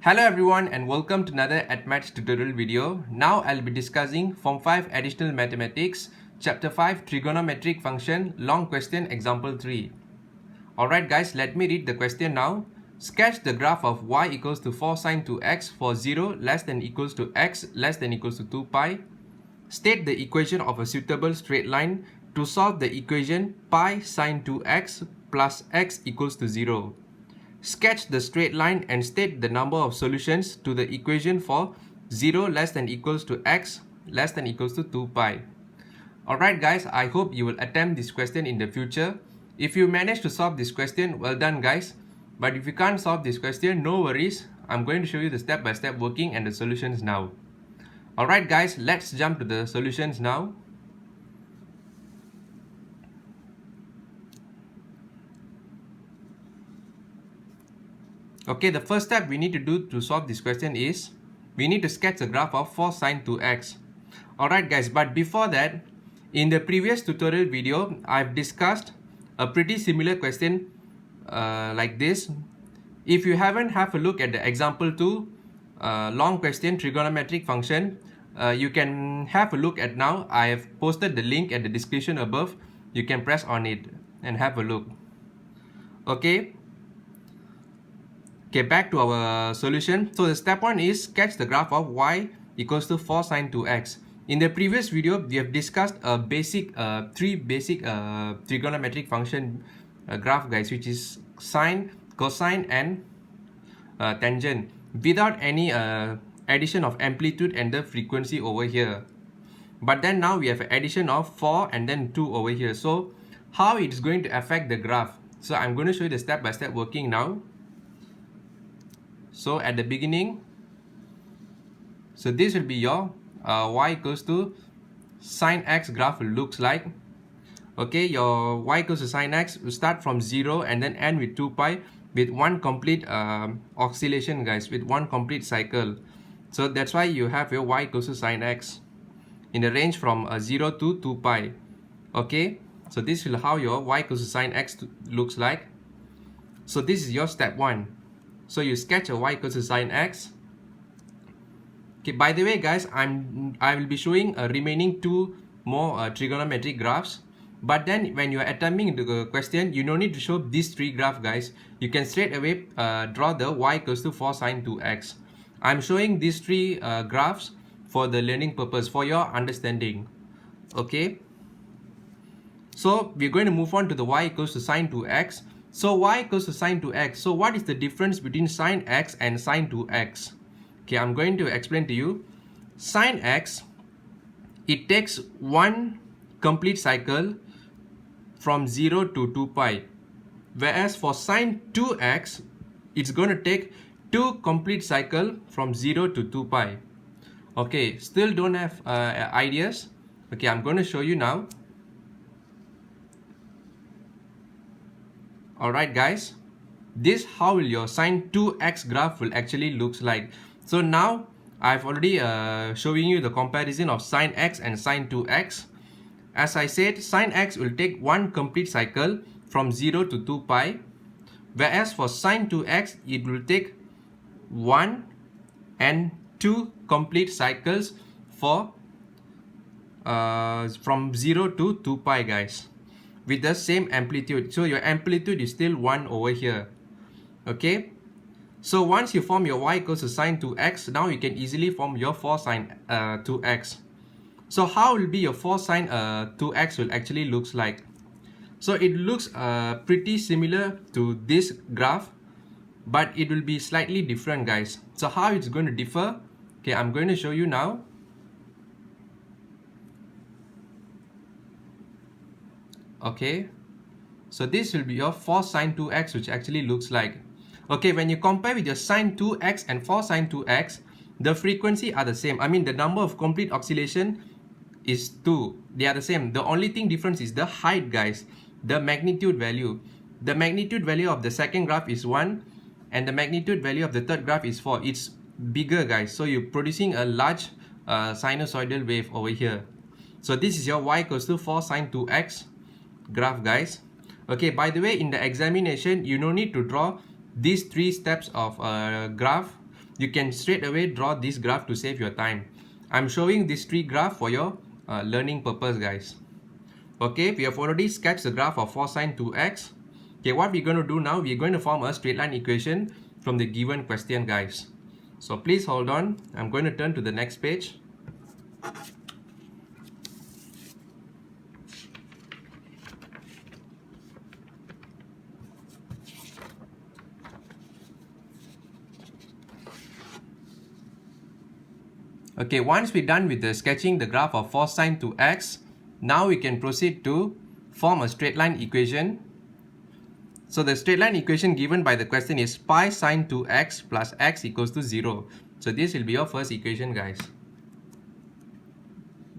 Hello everyone and welcome to another AdMaths tutorial video. Now I'll be discussing Form 5 Additional Mathematics, Chapter 5 Trigonometric Function, Long Question, Example 3. Alright guys, let me read the question now. Sketch the graph of y equals to 4 sine 2x for 0 less than equals to x less than equals to 2 pi. State the equation of a suitable straight line to solve the equation pi sine 2x plus x equals to 0. Sketch the straight line and state the number of solutions to the equation for 0 less than equals to x less than equals to 2 pi. Alright guys, I hope you will attempt this question in the future. If you manage to solve this question, well done guys. But if you can't solve this question, no worries. I'm going to show you the step-by-step working and the solutions now. Alright guys, let's jump to the solutions now. Okay, the first step we need to do to solve this question is we need to sketch a graph of 4 sine 2x. Alright guys, but before that, in the previous tutorial video, I've discussed a pretty similar question like this. If you haven't have a look at the example 2, long question trigonometric function, you can have a look at now. I have posted the link at the description above. You can press on it and have a look. Okay, back to our solution. So the step 1 is sketch the graph of y equals to 4 sine 2x. In the previous video, we have discussed a three basic trigonometric function graph guys, which is sine, cosine and tangent, without any addition of amplitude and the frequency over here. But then now we have an addition of 4 and then 2 over here. So how it's going to affect the graph? So I'm going to show you the step-by-step working now. So at the beginning, so this will be your y equals to sine x graph looks like. Okay, your y equals to sine x will start from 0 and then end with 2 pi with one complete oscillation guys, with one complete cycle. So that's why you have your y equals to sine x in the range from 0 to 2 pi. Okay, so this is how your y equals to sine x looks like. So this is your step 1. So you sketch a y equals to sine x. Okay, by the way guys, I will be showing a remaining 2 more trigonometric graphs. But then when you are attempting the question, you don't need to show these 3 graphs guys. You can straight away draw the y equals to 4 sine 2x. I'm showing these 3 graphs for the learning purpose, for your understanding. Okay. So we're going to move on to the y equals to sine 2x. So y equals to sine 2x. So what is the difference between sine x and sine 2x? Okay, I'm going to explain to you. Sine x, it takes one complete cycle from 0 to 2 pi. Whereas for sine 2x, it's going to take 2 complete cycle from 0 to 2 pi. Okay, still don't have ideas? Okay, I'm going to show you now. Alright guys, this how will your sine 2x graph will actually looks like. So now I've already showing you the comparison of sine x and sine 2x. As I said, sine x will take one complete cycle from 0 to 2 pi, whereas for sine 2x it will take 1 and 2 complete cycles for from 0 to 2 pi guys, with the same amplitude. So your amplitude is still 1 over here. Okay, so once you form your y equals to sine 2x, now you can easily form your 4 sine 2x. So how will be your 4 sine 2x will actually looks like? So it looks pretty similar to this graph, but it will be slightly different guys. So how it's going to differ? Okay, I'm going to show you now. Okay, so this will be your 4 sine 2x, which actually looks like. Okay, when you compare with your sine 2x and 4 sine 2x, the frequency are the same. I mean, the number of complete oscillation is 2. They are the same. The only thing difference is the height guys, the magnitude value. The magnitude value of the second graph is 1 and the magnitude value of the third graph is 4. It's bigger guys. So you're producing a large sinusoidal wave over here. So this is your y equals to 4 sine 2x graph guys. Okay, by the way, in the examination you no need to draw these 3 steps of graph. you can straight away draw this graph to save your time. I'm showing this tree graph for your learning purpose, guys. Okay, we have already sketched the graph of 4 sine 2x. Okay, what we're going to do now, we're going to form a straight line equation from the given question, guys. So please hold on. I'm going to turn to the next page. Okay, once we're done with the sketching the graph of 4 sine 2x, now we can proceed to form a straight line equation. So the straight line equation given by the question is pi sine 2x plus x equals to 0. So this will be your first equation, guys.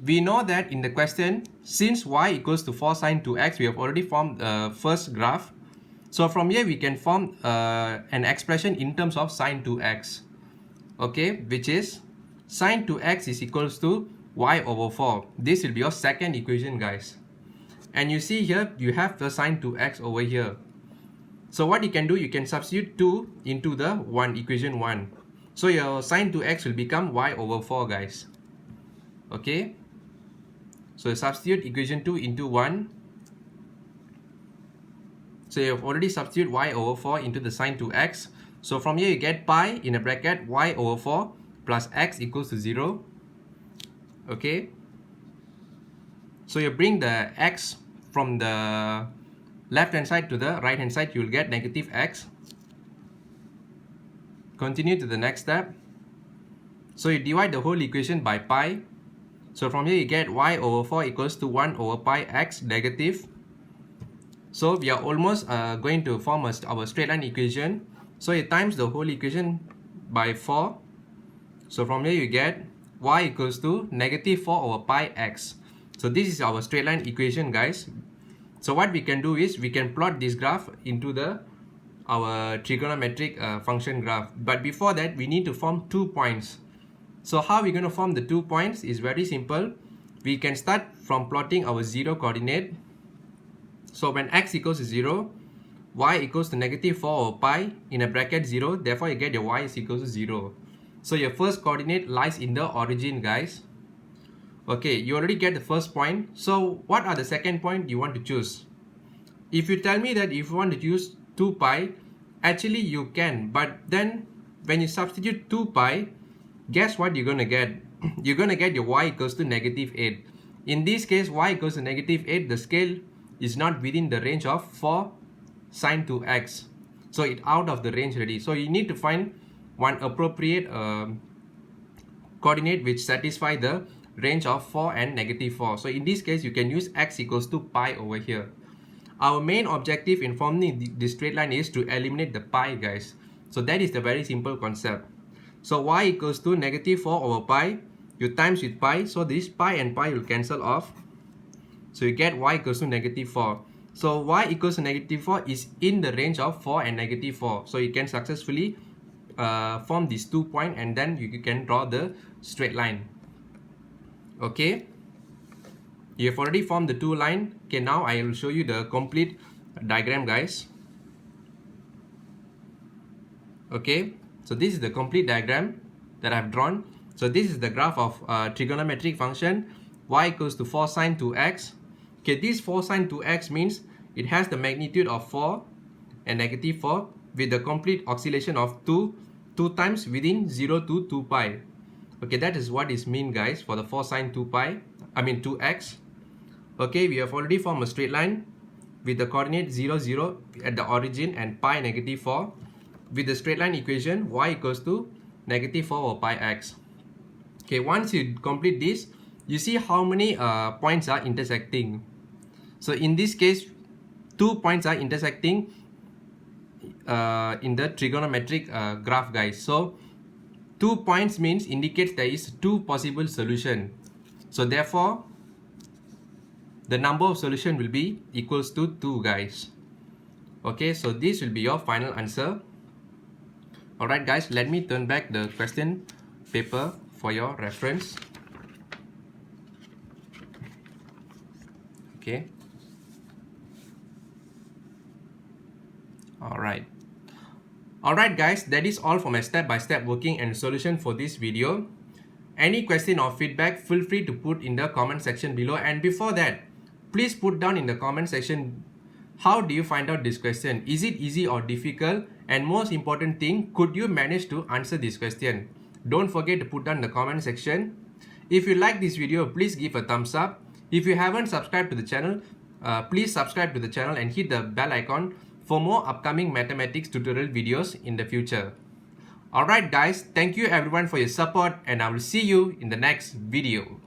We know that in the question, since y equals to 4 sine 2x, we have already formed the first graph. So from here we can form an expression in terms of sine 2x. Okay, which is sine 2x is equals to y over 4. This will be your second equation, guys. And you see here, you have the sine 2x over here. So what you can do, you can substitute 2 into the equation 1. So your sine 2x will become y over 4, guys. Okay. So substitute equation 2 into 1. So you have already substituted y over 4 into the sine 2x. So from here you get pi in a bracket y over 4 plus x equals to 0. Okay. So you bring the x from the left hand side to the right hand side, you will get negative x. Continue to the next step. So you divide the whole equation by pi. So from here you get y over 4 equals to 1 over pi x negative. So we are almost going to form our straight line equation. So you times the whole equation by 4. So from here you get y equals to negative 4 over pi x. So this is our straight line equation, guys. So what we can do is we can plot this graph into our trigonometric function graph. But before that, we need to form 2 points. So how we're going to form the 2 points is very simple. We can start from plotting our 0 coordinate. So when x equals to 0, y equals to negative 4 over pi in a bracket 0. Therefore, you get your y is equals to 0. So your first coordinate lies in the origin, guys. Okay, you already get the first point. So what are the second point you want to choose? If you tell me that if you want to choose 2 pi, actually you can. But then when you substitute 2 pi, guess what you're going to get? You're going to get your y equals to negative 8. In this case, y equals to negative 8, the scale is not within the range of 4 sine 2x. So it's out of the range already. So you need to find one appropriate coordinate which satisfy the range of 4 and negative 4. So in this case, you can use x equals to pi over here. Our main objective in forming the straight line is to eliminate the pi, guys. So that is the very simple concept. So y equals to negative 4 over pi. You times with pi. So this pi and pi will cancel off. So you get y equals to negative 4. So y equals to negative 4 is in the range of 4 and negative 4. So you can successfully form these 2 points and then you can draw the straight line. Okay. You have already formed the 2 line. Okay, now I will show you the complete diagram, guys. Okay. So this is the complete diagram that I have drawn. So this is the graph of trigonometric function y equals to 4 sine 2x. Okay, this 4 sine 2x means it has the magnitude of 4 and negative 4 with the complete oscillation of 2 times within 0 to 2 pi. Okay, that is what is mean, guys, for the 4 sine 2x. Okay, we have already formed a straight line with the coordinate 0, 0 at the origin and pi negative 4 with the straight line equation y equals to negative 4 over pi x. Okay, once you complete this, you see how many points are intersecting. So in this case, 2 points are intersecting in the trigonometric graph, guys. So 2 points means indicates there is 2 possible solution. So therefore, the number of solution will be equals to 2, guys. Okay, so this will be your final answer. Alright, guys, let me turn back the question paper for your reference. Okay. Alright. Alright guys, that is all for my step-by-step working and solution for this video. Any question or feedback, feel free to put in the comment section below. And before that, please put down in the comment section, how do you find out this question? Is it easy or difficult? And most important thing, could you manage to answer this question? Don't forget to put down in the comment section. If you like this video, please give a thumbs up. If you haven't subscribed to the channel, please subscribe to the channel and hit the bell icon for more upcoming mathematics tutorial videos in the future. Alright guys, thank you everyone for your support, and I will see you in the next video.